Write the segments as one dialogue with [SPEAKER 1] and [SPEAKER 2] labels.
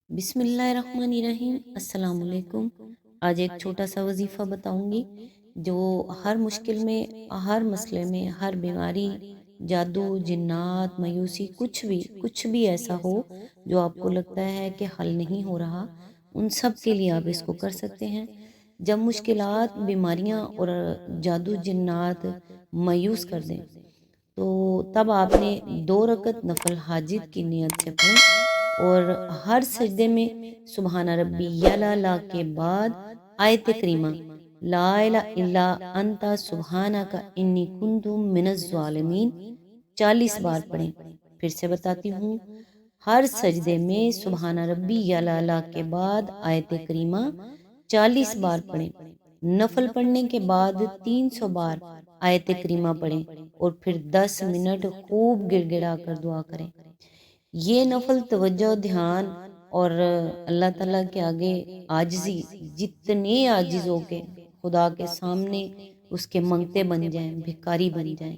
[SPEAKER 1] بسم اللہ الرحمن الرحیم، السلام علیکم۔ آج ایک چھوٹا سا وظیفہ بتاؤں گی جو ہر مشکل میں، ہر مسئلے میں، ہر بیماری، جادو، جنات، مایوسی، کچھ بھی ایسا ہو جو آپ کو لگتا ہے کہ حل نہیں ہو رہا، ان سب کے لیے آپ اس کو کر سکتے ہیں۔ جب مشکلات، بیماریاں اور جادو جنات مایوس کر دیں تو تب آپ نے 2 رکعت نفل حاجت کی نیت سے پڑھیں، اور ہر سجدے میں سبحان ربی یعلا کے بعد آیت کریمہ لا الہ الا انت سبحانک انی کنت من الظالمین 40 بار پڑھیں۔ پھر سے بتاتی ہوں، ہر سجدے میں سبحان ربی یعلا کے بعد آیت کریمہ 40 بار پڑھیں۔ نفل پڑھنے کے بعد 300 بار آیت کریمہ پڑھیں، اور پھر 10 منٹ خوب گڑ گڑا کر دعا کریں۔ یہ نفل توجہ، دھیان اور اللہ تعالیٰ کے آگے عاجزی، جتنے عاجز ہو کے خدا کے سامنے اس کے منگتے بن جائیں، بھکاری بن جائیں،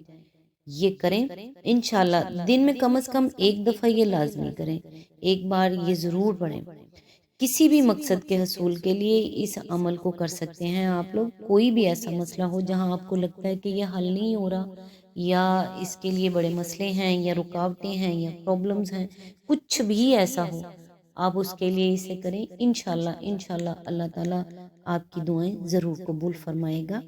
[SPEAKER 1] یہ کریں انشاءاللہ۔ دن میں کم از کم ایک دفعہ یہ لازمی کریں، ایک بار یہ ضرور پڑھیں۔ کسی بھی مقصد کے حصول کے لیے اس عمل کو کر سکتے ہیں آپ لوگ۔ کوئی بھی ایسا مسئلہ ہو جہاں آپ کو لگتا ہے کہ یہ حل نہیں ہو رہا، یا اس کے لیے بڑے مسئلے ہیں، یا رکاوٹیں ہیں، یا پرابلمز ہیں، کچھ بھی ایسا ہو، آپ اس کے لیے اسے کریں انشاءاللہ۔ انشاءاللہ اللہ تعالیٰ آپ کی دعائیں ضرور قبول فرمائے گا،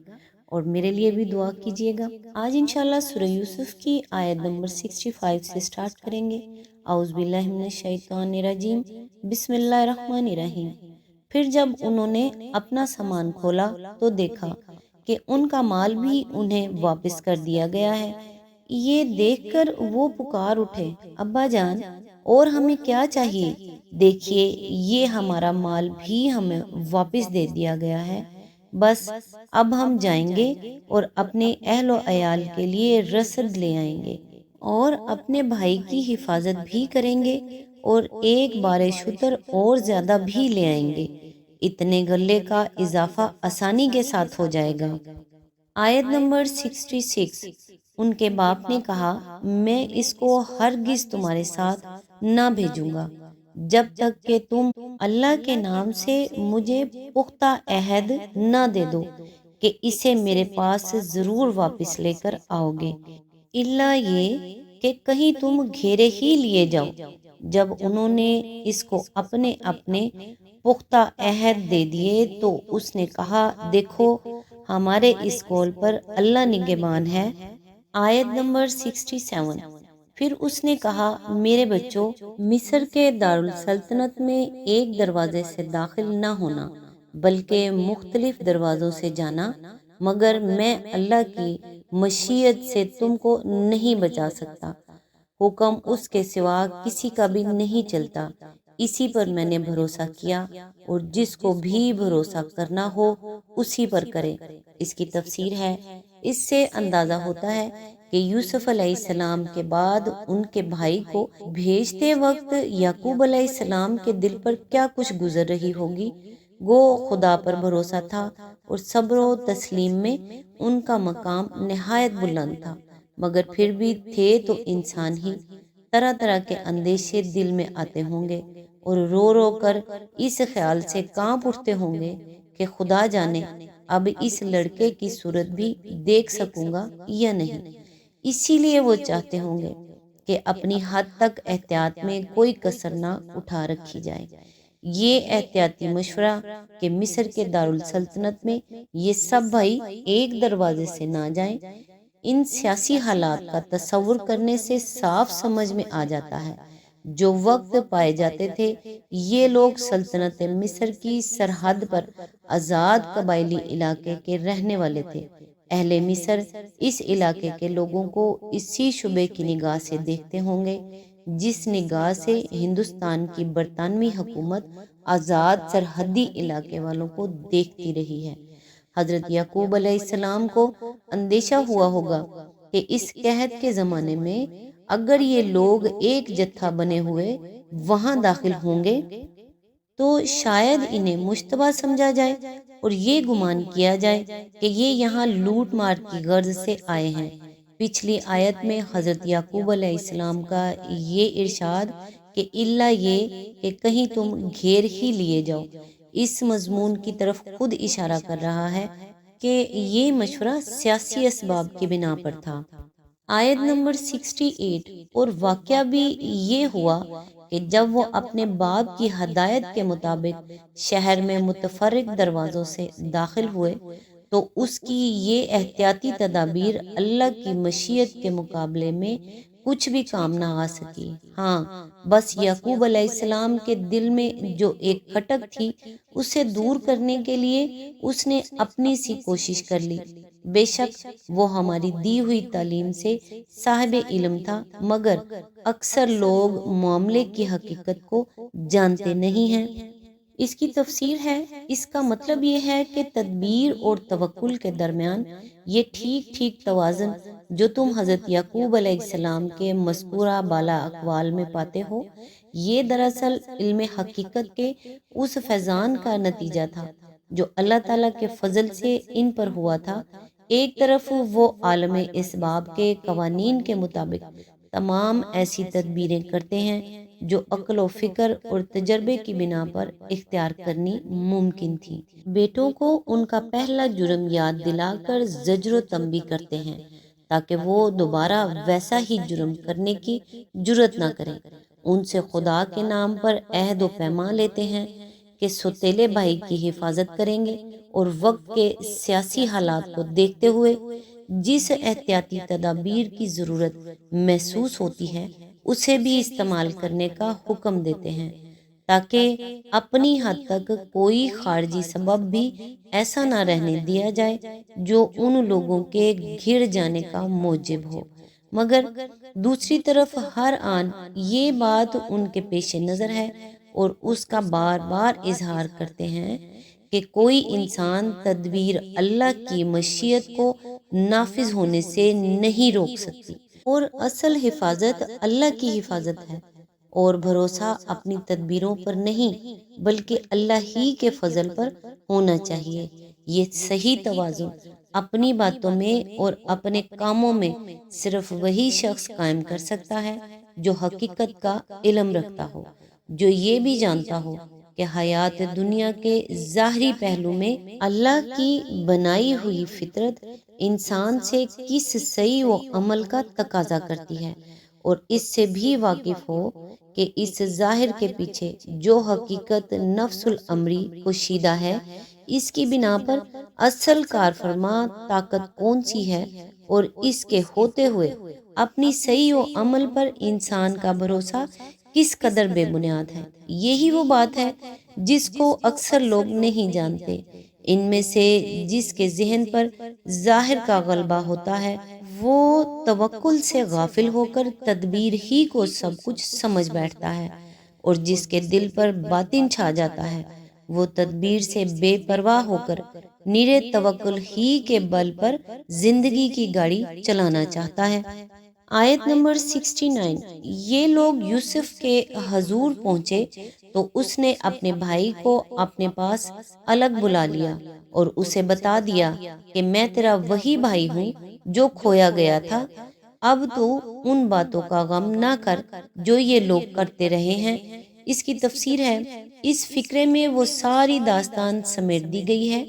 [SPEAKER 1] اور میرے لیے بھی دعا کیجیے گا۔ آج انشاءاللہ سورہ یوسف کی آیت نمبر 65 سے سٹارٹ کریں گے۔ اعوذ باللہ من الشیطان الرجیم، بسم اللہ الرحمن الرحیم۔ پھر جب انہوں نے اپنا سامان کھولا تو دیکھا کہ ان کا مال بھی انہیں واپس کر دیا گیا ہے۔ یہ دیکھ کر وہ پکار اٹھے، ابا جان، اور ہمیں کیا چاہیے؟ دیکھیے، یہ ہمارا مال بھی ہمیں واپس دے دیا گیا ہے۔ بس اب ہم جائیں گے اور اپنے اہل و عیال کے لیے رسد لے آئیں گے، اور اپنے بھائی کی حفاظت بھی کریں گے، اور ایک بار شتر اور زیادہ بھی لے آئیں گے۔ اتنے غلے کا اضافہ آسانی کے ساتھ ہو جائے گا۔ آیت نمبر 66۔ ان کے باپ نے کہا، میں اس کو ہرگز تمہارے ساتھ نہ بھیجوں گا جب تک کہ تم اللہ کے نام سے مجھے پختہ عہد نہ دے دو کہ اسے میرے پاس ضرور واپس لے کر آؤ گے، الا یہ کہ کہیں تم گھیرے ہی لیے جاؤ۔ جب انہوں نے اس کو اپنے اپنے پختہ عہد دے دیے تو اس نے کہا، دیکھو، ہمارے اس قول پر اللہ نگہبان ہے۔ آیت نمبر 67۔ پھر اس نے کہا، میرے بچوں، مصر کے دارالسلطنت میں ایک دروازے سے داخل نہ ہونا بلکہ مختلف دروازوں سے جانا، مگر میں اللہ کی مشیت سے تم کو نہیں بچا سکتا۔ حکم اس کے سوا کسی کا بھی نہیں چلتا۔ اسی پر میں نے بھروسہ کیا، اور جس کو بھی بھروسہ کرنا ہو اسی پر کرے۔ اس کی تفسیر ہے، اس سے اندازہ ہوتا ہے کہ یوسف علیہ السلام کے بعد ان کے بھائی کو بھیجتے وقت یعقوب علیہ السلام کے دل پر کیا کچھ گزر رہی ہوگی۔ گو خدا پر بھروسہ تھا، اور صبر و تسلیم میں ان کا مقام نہایت بلند تھا، مگر پھر بھی تھے تو انسان ہی۔ طرح طرح کے اندیشے دل میں آتے ہوں گے، اور رو رو کر اس خیال سے کانپ اٹھتے ہوں گے کہ خدا جانے اب اس لڑکے کی صورت بھی دیکھ سکوں گا یا نہیں۔ اسی لیے وہ چاہتے ہوں گے کہ اپنی حد تک احتیاط میں کوئی کسر نہ اٹھا رکھی جائے۔ یہ احتیاطی مشورہ کہ مصر کے دارالسلطنت میں یہ سب بھائی ایک دروازے سے نہ جائیں، ان سیاسی حالات کا تصور کرنے سے صاف سمجھ میں آ جاتا ہے۔ جو وقت پائے جاتے تھے، یہ لوگ سلطنت مصر کی سرحد پر آزاد قبائلی علاقے کے رہنے والے تھے۔ اہل مصر اس علاقے کے لوگوں کو اسی شبے کی نگاہ سے دیکھتے ہوں گے جس نگاہ سے ہندوستان کی برطانوی حکومت آزاد سرحدی علاقے والوں کو دیکھتی رہی ہے۔ حضرت یعقوب علیہ السلام کو اندیشہ ہوا ہوگا کہ اس قحط کے زمانے میں اگر یہ لوگ ایک جتھا بنے ہوئے وہاں داخل ہوں گے تو شاید انہیں مشتبہ سمجھا جائے، اور یہ گمان کیا جائے کہ یہ یہاں لوٹ مار کی غرض سے آئے ہیں۔ پچھلی آیت میں حضرت یعقوب علیہ السلام کا یہ ارشاد کہ الا یہ کہ کہیں تم گھیر ہی لیے جاؤ۔ اس مضمون کی طرف خود اشارہ کر رہا ہے کہ یہ مشورہ سیاسی اسباب کی بنا پر تھا۔ آیت نمبر 68، اور واقعہ بھی یہ ہوا کہ جب وہ اپنے باپ کی ہدایت کے مطابق شہر میں متفرق دروازوں سے داخل ہوئے تو اس کی یہ احتیاطی تدابیر اللہ کی مشیت کے مقابلے میں کچھ بھی کام نہ آ سکی۔ ہاں، بس یعقوب علیہ السلام کے دل میں جو ایک کھٹک تھی اسے دور کرنے کے لیے اس نے اپنی سی کوشش کر لی۔ بے شک وہ ہماری دی ہوئی تعلیم سے صاحب علم تھا، مگر اکثر لوگ معاملے کی حقیقت کو جانتے نہیں ہیں۔ اس کی تفسیر ہے، اس کا مطلب یہ ہے کہ تدبیر اور توکل کے درمیان یہ ٹھیک ٹھیک توازن جو تم حضرت یعقوب علیہ السلام کے مذکورہ بالا اقوال میں پاتے ہو، یہ دراصل علم حقیقت کے اس فیضان کا نتیجہ تھا جو اللہ تعالیٰ کے فضل سے ان پر ہوا تھا۔ ایک طرف وہ عالم اسباب کے قوانین کے مطابق تمام ایسی تدبیریں کرتے ہیں جو عقل و فکر اور تجربے کی بنا پر اختیار کرنی ممکن تھی۔ بیٹوں کو ان کا پہلا جرم یاد دلا کر زجر و تنبیہ کرتے ہیں تاکہ وہ دوبارہ ویسا ہی جرم کرنے کی جرت نہ کریں۔ ان سے خدا کے نام پر عہد و پیمان لیتے ہیں کہ سوتیلے بھائی کی حفاظت کریں گے، اور وقت کے سیاسی حالات کو دیکھتے ہوئے جس احتیاطی تدابیر کی ضرورت محسوس ہوتی ہے اسے بھی استعمال کرنے کا حکم دیتے ہیں، تاکہ اپنی حد تک کوئی خارجی سبب بھی ایسا نہ رہنے دیا جائے جو ان لوگوں کے گھر جانے کا موجب ہو۔ مگر دوسری طرف ہر آن یہ بات ان کے پیش نظر ہے اور اس کا بار بار اظہار کرتے ہیں کہ کوئی انسان تدبیر اللہ کی مشیت کو نافذ ہونے سے نہیں روک سکتی، اور اصل حفاظت اللہ کی حفاظت ہے، اور بھروسہ اپنی تدبیروں پر نہیں بلکہ اللہ ہی کے فضل پر ہونا چاہیے۔ یہ صحیح توازن اپنی باتوں میں اور اپنے کاموں میں صرف وہی شخص قائم کر سکتا ہے جو حقیقت کا علم رکھتا ہو، جو یہ بھی جانتا ہو کہ حیات دنیا کے ظاہری پہلو میں اللہ کی بنائی ہوئی فطرت انسان سے کس صحیح و عمل کا تقاضا کرتی ہے، اور اس سے بھی واقف ہو کہ اس ظاہر کے پیچھے جو حقیقت نفس الامری پوشیدہ ہے اس کی بنا پر اصل کار فرما طاقت کون سی ہے، اور اس کے ہوتے ہوئے اپنی صحیح و عمل پر انسان کا بھروسہ کس قدر بے بنیاد ہے۔ یہی وہ بات ہے جس کو اکثر لوگ نہیں جانتے۔ ان میں سے جس کے ذہن پر ظاہر کا غلبہ ہوتا ہے وہ توکل سے غافل ہو کر تدبیر ہی کو سب کچھ سمجھ بیٹھتا ہے، اور جس کے دل پر باطن چھا جاتا ہے وہ تدبیر سے بے پرواہ ہو کر نیرے توکل ہی کے بل پر زندگی کی گاڑی چلانا چاہتا ہے۔ آیت نمبر 69، یہ لوگ یوسف کے حضور پہنچے تو اس نے اپنے بھائی کو اپنے پاس الگ بلا لیا اور اسے بتا دیا کہ میں تیرا وہی بھائی ہوں جو کھویا گیا تھا، اب تو ان باتوں کا غم نہ کر جو یہ لوگ کرتے رہے ہیں۔ اس کی تفسیر ہے، اس فقرے میں وہ ساری داستان سمیٹ دی گئی ہے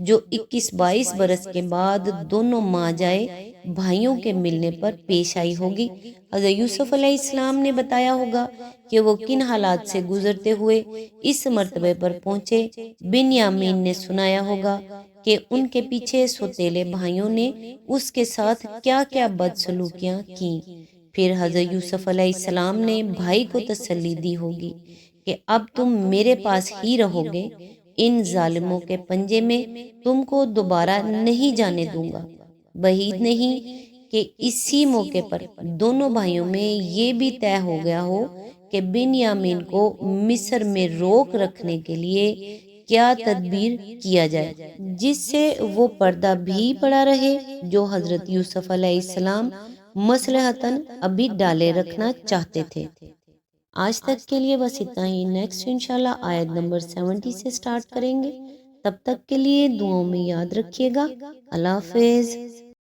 [SPEAKER 1] جو 21-22 برس کے بعد دونوں ماں جائے بھائیوں کے ملنے پر پیش آئی ہوگی۔ حضرت یوسف علیہ السلام نے بتایا ہوگا کہ وہ کن حالات سے گزرتے ہوئے اس مرتبے پر پہنچے۔ بنیامین نے سنایا ہوگا کہ ان کے پیچھے سوتیلے بھائیوں نے اس کے ساتھ کیا کیا بدسلوکیاں کیں۔ پھر حضرت یوسف علیہ السلام نے بھائی کو تسلی دی ہوگی کہ اب تم میرے پاس ہی رہو گے، ان ظالموں کے پنجے میں تم کو دوبارہ نہیں جانے دوں گا۔ بعید نہیں کہ اسی موقع پر دونوں بھائیوں میں یہ بھی طے ہو گیا ہو کہ بنیامین کو مصر میں روک رکھنے کے لیے کیا تدبیر کیا جائے جس سے وہ پردہ بھی پڑا رہے جو حضرت یوسف علیہ السلام مصلحتاً ابھی ڈالے رکھنا چاہتے تھے۔ آج تک کے لیے بس اتنا ہی، نیکسٹ انشاءاللہ آیت نمبر 70 سے سٹارٹ کریں گے۔ تب تک کے لیے دعاؤں میں یاد رکھیے گا۔ اللہ حافظ۔